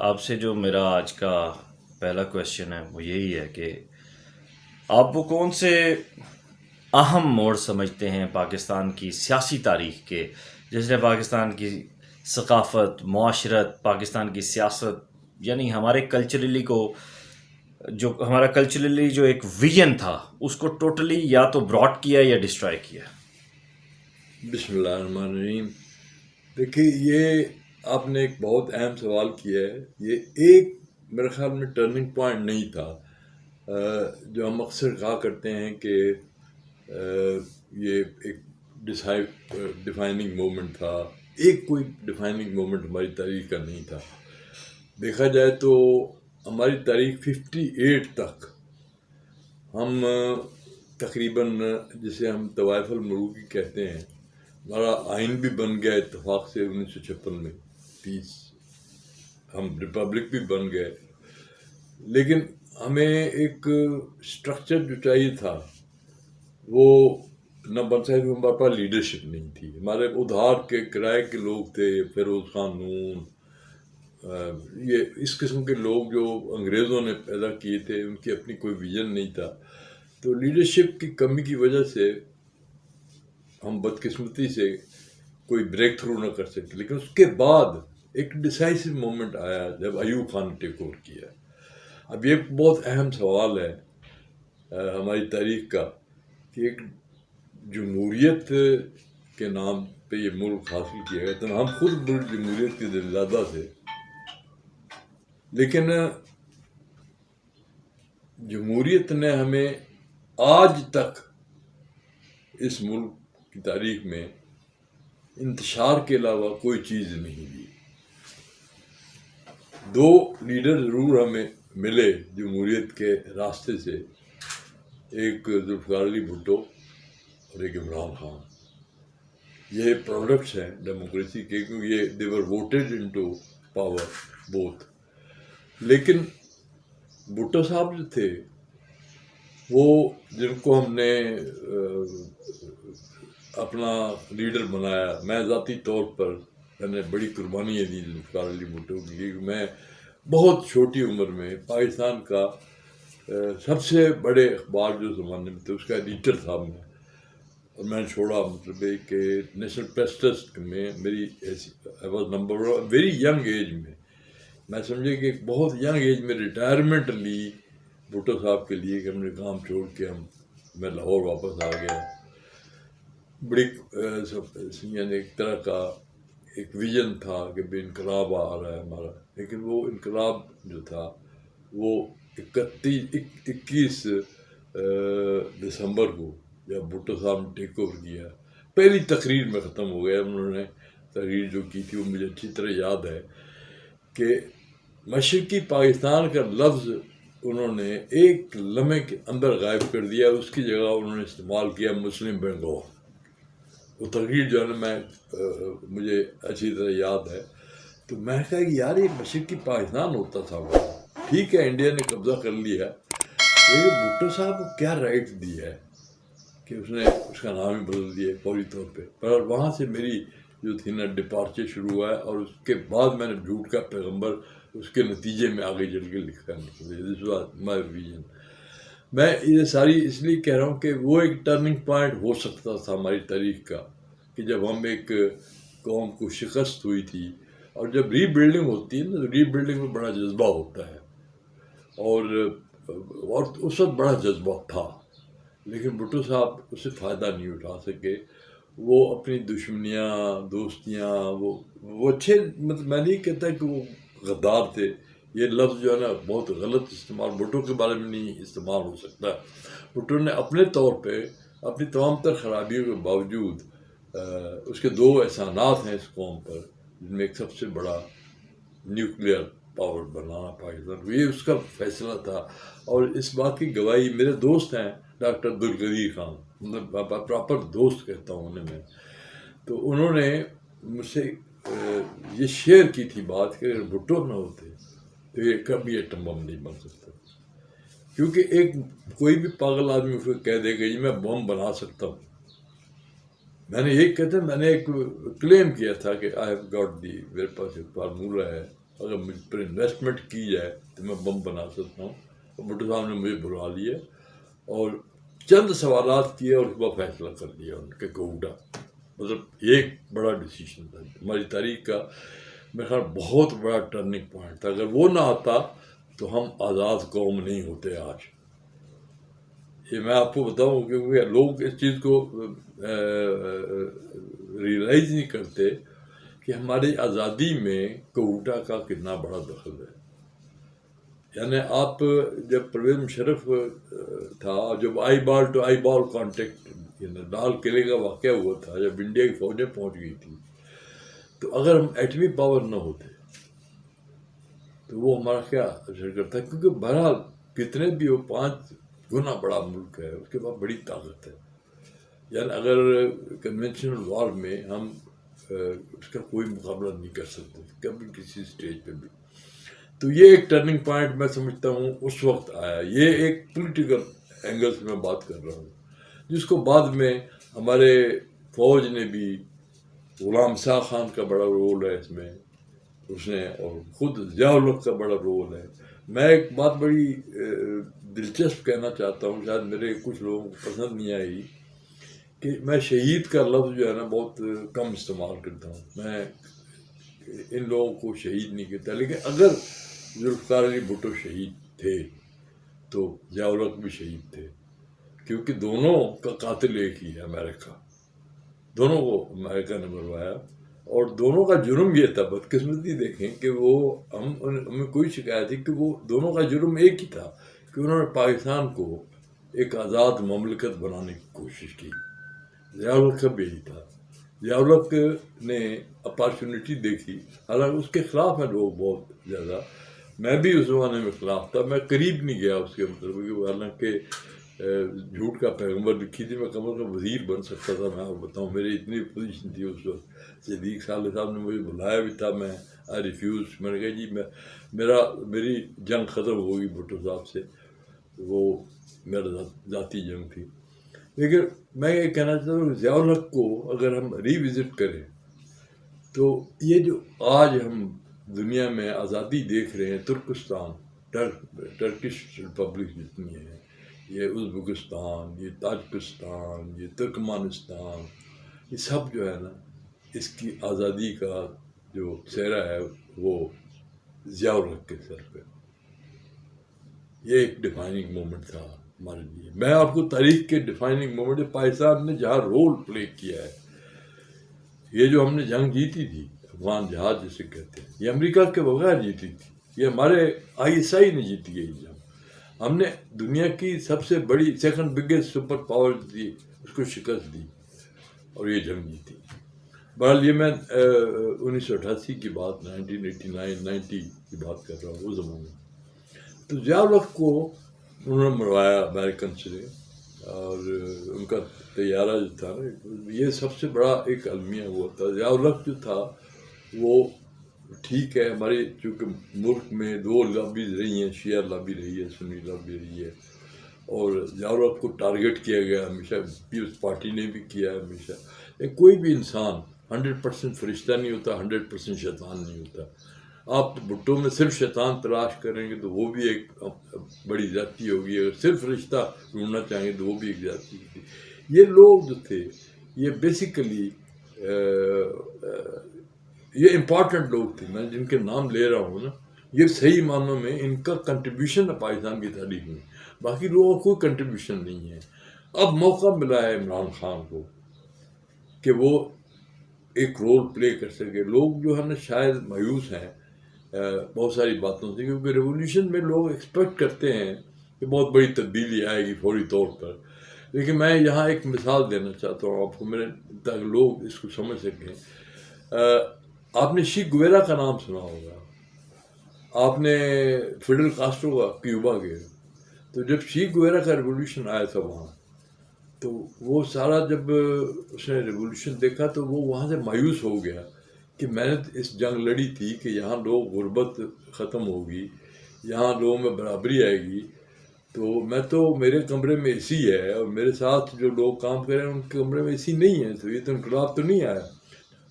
آپ سے جو میرا آج کا پہلا کویشچن ہے وہ یہی ہے کہ آپ وہ کون سے اہم موڑ سمجھتے ہیں پاکستان کی سیاسی تاریخ کے، جس نے پاکستان کی ثقافت، معاشرت، پاکستان کی سیاست، یعنی ہمارے کلچرلی کو، جو ہمارا کلچرلی جو ایک ویژن تھا اس کو ٹوٹلی یا تو براٹ کیا یا ڈسٹرائے کیا؟ بسم اللہ الرحمن الرحیم. دیکھیے، یہ آپ نے ایک بہت اہم سوال کیا ہے. یہ ایک میرے خیال میں ٹرننگ پوائنٹ نہیں تھا جو ہم اکثر کہا کرتے ہیں کہ یہ ایک ڈیفائننگ مومنٹ تھا. ایک کوئی ڈیفائننگ مومنٹ ہماری تاریخ کا نہیں تھا. دیکھا جائے تو ہماری تاریخ 58 تک ہم تقریباً جسے ہم طوائف الملوکی کہتے ہیں، ہمارا آئین بھی بن گیا اتفاق سے 1956 میں. 30 ہم ریپبلک بھی بن گئے. لیکن ہمیں ایک اسٹرکچر جو چاہیے تھا وہ نہ بن سکے. ہمارے پاس لیڈرشپ نہیں تھی. ہمارے ادھار کے کرائے کے لوگ تھے، فیروز خان نون، یہ اس قسم کے لوگ جو انگریزوں نے پیدا کیے تھے. ان کی اپنی کوئی ویژن نہیں تھا. تو لیڈرشپ کی کمی کی وجہ سے ہم بدقسمتی سے کوئی بریک تھرو نہ کر سکتے. لیکن اس کے بعد ایک ڈیسائسو مومنٹ آیا جب ایوب خان نے ٹیک اوور کیا. اب یہ بہت اہم سوال ہے ہماری تاریخ کا کہ ایک جمہوریت کے نام پہ یہ ملک حاصل کیا گیا. تو ہم خود جمہوریت کے دلدادہ تھے، لیکن جمہوریت نے ہمیں آج تک اس ملک کی تاریخ میں انتشار کے علاوہ کوئی چیز نہیں دی. 2 لیڈر ضرور ہمیں ملے جمہوریت کے راستے سے، ایک ذوالفقار علی بھٹو اور ایک عمران خان. یہ پروڈکٹس ہیں ڈیموکریسی کے، کیونکہ یہ they were voted into power both. لیکن بھٹو صاحب جو تھے وہ، جن کو ہم نے اپنا لیڈر بنایا، میں ذاتی طور پر میں نے بڑی قربانی دی ذوالفقار علی بھٹو کے لیے. میں بہت چھوٹی عمر میں پاکستان کا سب سے بڑے اخبار جو زمانے میں تھے اس کا ایڈیٹر تھا میں، اور میں نے چھوڑا مطلب کہ نیشنل پریس ٹرسٹ میں میری I was number very young age میں. میں سمجھے کہ ایک بہت ینگ ایج میں ریٹائرمنٹ لی بھٹو صاحب کے لیے کہ ہم نے کام چھوڑ کے میں لاہور واپس آ گیا. بڑی یعنی ایک طرح کا ایک ویژن تھا کہ بھی انقلاب آ رہا ہے ہمارا. لیکن وہ انقلاب جو تھا وہ 21 دسمبر کو جب بھٹو صاحب نے ٹیک اوور کیا، پہلی تقریر میں ختم ہو گیا. انہوں نے تقریر جو کی تھی وہ مجھے اچھی طرح یاد ہے کہ مشرقی پاکستان کا لفظ انہوں نے ایک لمحے کے اندر غائب کر دیا. اس کی جگہ انہوں نے استعمال کیا مسلم بنگال. وہ تقریر جو ہے نا مجھے اچھی طرح یاد ہے. تو میں نے کہا کہ یار یہ مشرقی پاکستان ہوتا تھا. ٹھیک ہے انڈیا نے قبضہ کر لیا، لیکن بھٹو صاحب کو کیا رائٹ دی ہے کہ اس نے اس کا نام ہی بدل دیا فوری طور پہ. پر وہاں سے میری جو تھی نا ڈپارچر شروع ہوا ہے، اور اس کے بعد میں نے جھوٹ کا پیغمبر اس کے نتیجے میں آگے چل کے لکھا مائی ویژن. میں یہ ساری اس لیے کہہ رہا ہوں کہ وہ ایک ٹرننگ پوائنٹ ہو سکتا تھا ہماری تاریخ کا، کہ جب ہم ایک قوم کو شکست ہوئی تھی. اور جب ری بلڈنگ ہوتی ہے نا تو ری بلڈنگ میں بڑا جذبہ ہوتا ہے، اور اس وقت بڑا جذبہ تھا. لیکن بھٹو صاحب اس سے فائدہ نہیں اٹھا سکے. وہ اپنی دشمنیاں، دوستیاں، وہ اچھے، مطلب میں نہیں کہتا کہ وہ غدار تھے. یہ لفظ جو ہے نا بہت غلط استعمال بھٹو کے بارے میں نہیں استعمال ہو سکتا. بھٹو نے اپنے طور پہ اپنی تمام تر خرابیوں کے باوجود اس کے 2 احسانات ہیں اس قوم پر، جن میں ایک سب سے بڑا نیوکلیئر پاور بنانا پاکستان، یہ اس کا فیصلہ تھا. اور اس بات کی گواہی میرے دوست ہیں ڈاکٹر عبدالقدیر خان، مطلب پراپر دوست کہتا ہوں انہیں میں. تو انہوں نے مجھ سے یہ شیئر کی تھی بات کہ اگر بھٹو نہ ہوتے تو یہ کبھی ایٹم بم نہیں بن سکتا. کیونکہ ایک کوئی بھی پاگل آدمی اس کو کہہ دے گا جی میں بم بنا سکتا ہوں. میں نے ایک کہتا میں نے ایک کلیم کیا تھا کہ آئی ہیو گاٹ دی، میرے پاس ایک فارمولہ ہے اگر مجھ پر انویسٹمنٹ کی جائے تو میں بم بنا سکتا ہوں. اور بھٹو صاحب نے مجھے بلا لیا اور چند سوالات کیے اور اس کا فیصلہ کر دیا ان کے کوئٹہ. مطلب یہ ایک بڑا ڈیسیشن تھا ہماری تاریخ کا، میرے خیال بہت بڑا ٹرننگ پوائنٹ تھا. اگر وہ نہ آتا تو ہم آزاد قوم نہیں ہوتے آج. یہ میں آپ کو بتاؤں کیونکہ لوگ اس چیز کو ریئلائز نہیں کرتے کہ ہماری آزادی میں کوئٹہ کا کتنا بڑا دخل ہے. یعنی آپ جب پرویز مشرف تھا، جب آئی بال ٹو آئی بال کانٹیکٹ لال قلعے کا واقعہ ہوا تھا، جب انڈیا کی فوجیں پہنچ گئی تھی، تو اگر ہم ایٹمی پاور نہ ہوتے تو وہ ہمارا کیا اثر کرتا ہے؟ کیونکہ بہرحال کتنے بھی وہ 5 گنا بڑا ملک ہے، اس کے بعد بڑی طاقت ہے. یعنی اگر کنونشنل وار میں ہم اس کا کوئی مقابلہ نہیں کر سکتے کبھی کسی اسٹیج پہ بھی. تو یہ ایک ٹرننگ پوائنٹ میں سمجھتا ہوں اس وقت آیا. یہ ایک پولیٹیکل اینگل سے میں بات کر رہا ہوں، جس کو بعد میں ہمارے فوج نے بھی، غلام شاہ خان کا بڑا رول ہے اس میں، اس نے، اور خود ضیاء الحق کا بڑا رول ہے. میں ایک بات بڑی دلچسپ کہنا چاہتا ہوں، شاید میرے کچھ لوگوں کو پسند نہیں آئی، کہ میں شہید کا لفظ جو ہے نا بہت کم استعمال کرتا ہوں. میں ان لوگوں کو شہید نہیں کہتا، لیکن اگر ذوالفقار علی بھٹو شہید تھے تو ضیاء الحق بھی شہید تھے، کیونکہ دونوں کا قاتل ایک ہی ہے امریکہ. دونوں کو امریکہ نے مروایا، اور دونوں کا جرم یہ تھا، بدقسمتی دیکھیں کہ وہ ہمیں کوئی شکایت ہے کہ وہ دونوں کا جرم ایک ہی تھا کہ انہوں نے پاکستان کو ایک آزاد مملکت بنانے کی کوشش کی. ضیاء الحق کا بھی یہی تھا. ضیاء الحق نے اپارچونیٹی دیکھی، حالانکہ اس کے خلاف ہیں لوگ بہت زیادہ. میں بھی اس زمانے میں خلاف تھا، میں قریب نہیں گیا اس کے مطلب، حالانکہ جھوٹ کا پیغمبر لکھی تھی، میں کم از کم وزیر بن سکتا تھا. میں آپ بتاؤں میری اتنی پوزیشن تھی اس وقت. صدیق صالح صاحب نے مجھے بلایا بھی تھا، میں آئی ریفیوز. میں نے کہا جی میری جنگ ختم ہوگی بھٹو صاحب سے، وہ میرا ذاتی جنگ تھی. لیکن میں یہ کہنا چاہتا ہوں کہ ضیاء الحق کو اگر ہم ری وزٹ کریں تو یہ جو آج ہم دنیا میں آزادی دیکھ رہے ہیں، ترکستان، ٹرکش ریپبلک جتنی ہے، یہ ازبکستان، یہ تاجکستان، یہ ترکمانستان، یہ سب جو ہے نا، اس کی آزادی کا جو چہرہ ہے وہ ضیاء الحق کے سر پہ. یہ ایک ڈیفائننگ مومنٹ تھا ہمارے لیے. میں آپ کو تاریخ کے ڈیفائننگ مومنٹ، پاکستان نے جہاں رول پلے کیا ہے، یہ جو ہم نے جنگ جیتی تھی، افغان جہاد جسے کہتے ہیں، یہ امریکہ کے بغیر جیتی تھی. یہ ہمارے ISI نے جیتی ہے یہ جنگ. ہم نے دنیا کی سب سے بڑی سیکنڈ بگیسٹ سپر پاور تھی، اس کو شکست دی اور یہ جنگ جیتی. بہرحال یہ میں 1988 کی بات، 1989-90 کی بات کر رہا ہوں، اس زمانے. تو ضیاء الحق کو انہوں نے مروایا امریکن سے، اور ان کا طیارہ جو تھا نا، یہ سب سے بڑا ایک المیہ ہوا تھا. ضیاء الحق جو تھا وہ ٹھیک ہے، ہمارے چونکہ ملک میں 2 لابیز رہی ہیں، شیعہ لابی رہی ہے، سنی لابی رہی ہے، اور ضیاء الحق کو ٹارگٹ کیا گیا ہمیشہ، پیپلز پارٹی نے بھی کیا ہے ہمیشہ. کوئی بھی انسان 100% فرشتہ نہیں ہوتا، 100% شیطان نہیں ہوتا. آپ بھٹو میں صرف شیطان تلاش کریں گے تو وہ بھی ایک بڑی زیادتی ہوگی، اگر صرف فرشتہ ڈھونڈنا چاہیں گے تو وہ بھی ایک زیادتی ہوگی. یہ لوگ جو تھے، یہ بیسیکلی یہ امپورٹنٹ لوگ تھے، میں جن کے نام لے رہا ہوں نا، یہ صحیح معنوں میں ان کا کنٹریبیوشن ہے پاکستان کی تاریخ میں. باقی لوگوں کو کوئی کنٹریبیوشن نہیں ہے. اب موقع ملا ہے عمران خان کو کہ وہ ایک رول پلے کر سکے. لوگ جو ہے نا شاید مایوس ہیں بہت ساری باتوں سے، کیونکہ ریولیوشن میں لوگ ایکسپیکٹ کرتے ہیں کہ بہت بڑی تبدیلی آئے گی فوری طور پر. لیکن میں یہاں ایک مثال دینا چاہتا ہوں آپ کو، تاکہ لوگ اس کو سمجھ سکیں. آپ نے شی گویرا کا نام سنا ہوگا، آپ نے فیڈل کاسٹرو کا کیوبا کے. تو جب شی گویرا کا ریولیوشن آیا تھا وہاں، تو وہ سارا جب اس نے ریولیوشن دیکھا تو وہ وہاں سے مایوس ہو گیا کہ میں نے اس جنگ لڑی تھی کہ یہاں لوگ غربت ختم ہوگی، یہاں لوگوں میں برابری آئے گی. تو میں تو میرے کمرے میں AC ہے اور میرے ساتھ جو لوگ کام کر رہے ہیں ان کے کمرے میں AC نہیں ہے، تو یہ تو انقلاب تو نہیں آیا.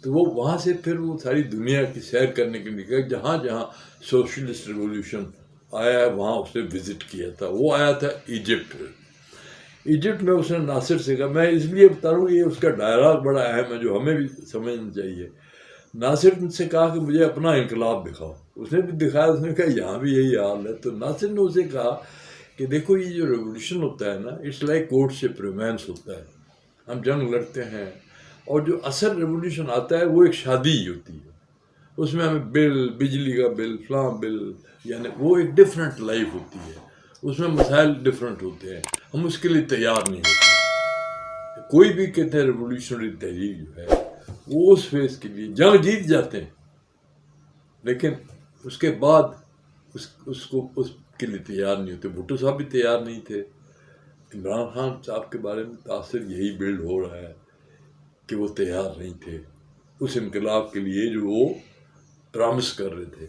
تو وہ وہاں سے پھر وہ ساری دنیا کی سیر کرنے کے لیے گیا، جہاں جہاں سوشلسٹ ریولیوشن آیا ہے وہاں اس نے وزٹ کیا تھا. وہ آیا تھا ایجپٹ. ایجپٹ میں اس نے ناصر سے کہا، میں اس لیے بتا رہا ہوں یہ اس کا ڈائلاگ بڑا اہم ہے جو ہمیں بھی سمجھنا چاہیے. ناصر سے کہا کہ مجھے اپنا انقلاب دکھاؤ. اس نے بھی دکھایا. اس نے کہا یہاں بھی یہی حال ہے. تو ناصر نے اسے کہا کہ دیکھو یہ جو ریولیوشن ہوتا ہے نا، it's like courtship romance ہوتا ہے. ہم جنگ لڑتے ہیں، اور جو اصل ریولیوشن آتا ہے وہ ایک شادی ہی ہوتی ہے. اس میں ہمیں بل، بجلی کا بل، فلاں بل، یعنی وہ ایک ڈفرینٹ لائف ہوتی ہے. اس میں مسائل ڈفرینٹ ہوتے ہیں. ہم اس کے لیے تیار نہیں ہوتے. کوئی بھی کہتے ہیں ریولیوشنری تحریک جو ہے وہ اس فیز کے لیے جنگ جیت جاتے ہیں، لیکن اس کے بعد اس کے لیے تیار نہیں ہوتے. بھٹو صاحب بھی تیار نہیں تھے. عمران خان صاحب کے بارے میں تاثر یہی بلڈ ہو رہا ہے کہ وہ تیار نہیں تھے اس انقلاب کے لیے جو وہ پرامس کر رہے تھے.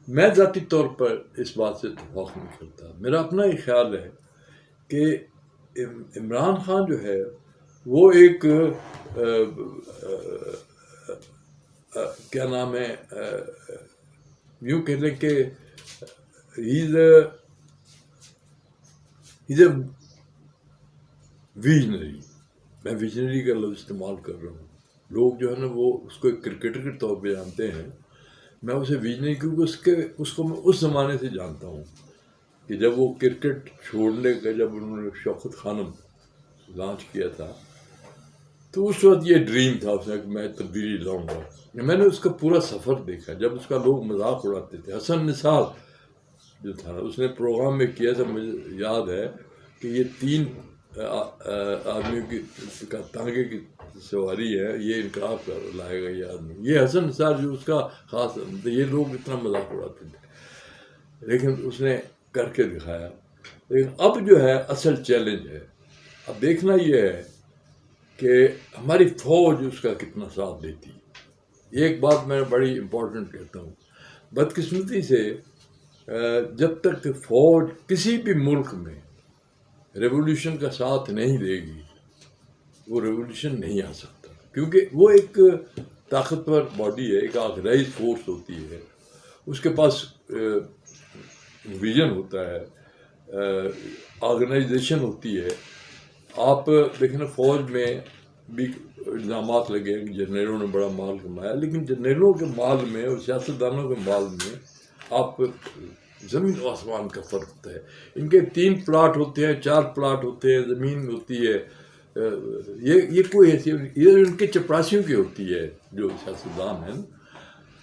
میں ذاتی طور پر اس بات سے اتفاق نہیں کرتا. میرا اپنا ہی خیال ہے کہ عمران خان جو ہے وہ ایک کیا نام ہے، یوں کہہ لیں کہ ہی از اے ویژنری. میں ویژنری کا لفظ استعمال کر رہا ہوں. لوگ جو ہے نا وہ اس کو ایک کرکٹر کے طور پہ جانتے ہیں. میں اسے ویژنری کیونکہ اس کو میں اس زمانے سے جانتا ہوں کہ جب وہ کرکٹ چھوڑنے کا، جب انہوں نے شوکت خانم لانچ کیا تھا تو اس وقت یہ ڈریم تھا اس نے کہ میں تبدیلی لاؤں گا. میں نے اس کا پورا سفر دیکھا. جب اس کا لوگ مذاق اڑاتے تھے. حسن نثار جو تھا اس نے پروگرام میں کیا تھا، مجھے یاد ہے کہ یہ 3 آدمیوں کی تانگے کی سواری ہے، یہ انقلاب کر لائے گا یہ آدمی. یہ حسن نثار جو اس کا خاص، یہ لوگ اتنا مذاق اڑاتے تھے لیکن اس نے کر کے دکھایا. لیکن اب جو ہے اصل چیلنج ہے. اب دیکھنا یہ ہے کہ ہماری فوج اس کا کتنا ساتھ دیتی. ایک بات میں بڑی امپورٹنٹ کہتا ہوں، بدقسمتی سے جب تک کہ فوج کسی بھی ملک میں ریولیوشن کا ساتھ نہیں دے گی وہ ریولیوشن نہیں آ سکتا. کیونکہ وہ ایک طاقتور باڈی ہے، ایک آرگنائز فورس ہوتی ہے. اس کے پاس ویژن ہوتا ہے، آرگنائزیشن ہوتی ہے. آپ دیکھیں نا فوج میں بھی الزامات لگے ہیں کہ جنرلوں نے بڑا مال کمایا، لیکن جنرلوں کے مال میں اور سیاستدانوں کے مال میں آپ زمین و آسمان کا فرق ہوتا ہے. ان کے 3 پلاٹ ہوتے ہیں، 4 پلاٹ ہوتے ہیں، زمین ہوتی ہے. یہ کوئی ایسی یہ ان کے چپراسیوں کی ہوتی ہے. جو سیاستدان ہیں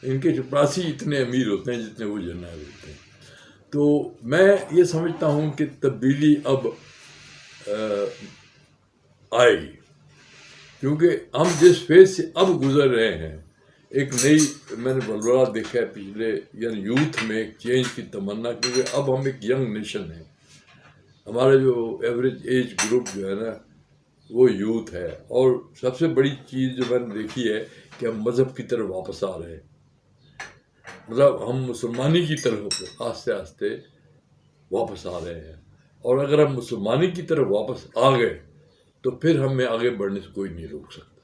ان کے چپراسی اتنے امیر ہوتے ہیں جتنے وہ جنرل ہوتے ہیں. تو میں یہ سمجھتا ہوں کہ تبدیلی اب آئے گی، کیونکہ ہم جس فیز سے اب گزر رہے ہیں ایک نئی، میں نے بلبلہ دیکھا ہے پچھلے، یعنی یوتھ میں ایک چینج کی تمنا. کیونکہ اب ہم ایک ینگ نیشن ہیں. ہمارا جو ایوریج ایج گروپ جو ہے نا وہ یوتھ ہے. اور سب سے بڑی چیز جو میں نے دیکھی ہے کہ ہم مذہب کی طرف واپس آ رہے ہیں. مطلب ہم مسلمانی کی طرف آہستہ آہستہ واپس آ رہے ہیں. اور اگر ہم مسلمانی کی طرف واپس آ گئے تو پھر ہمیں آگے بڑھنے سے کوئی نہیں روک سکتا.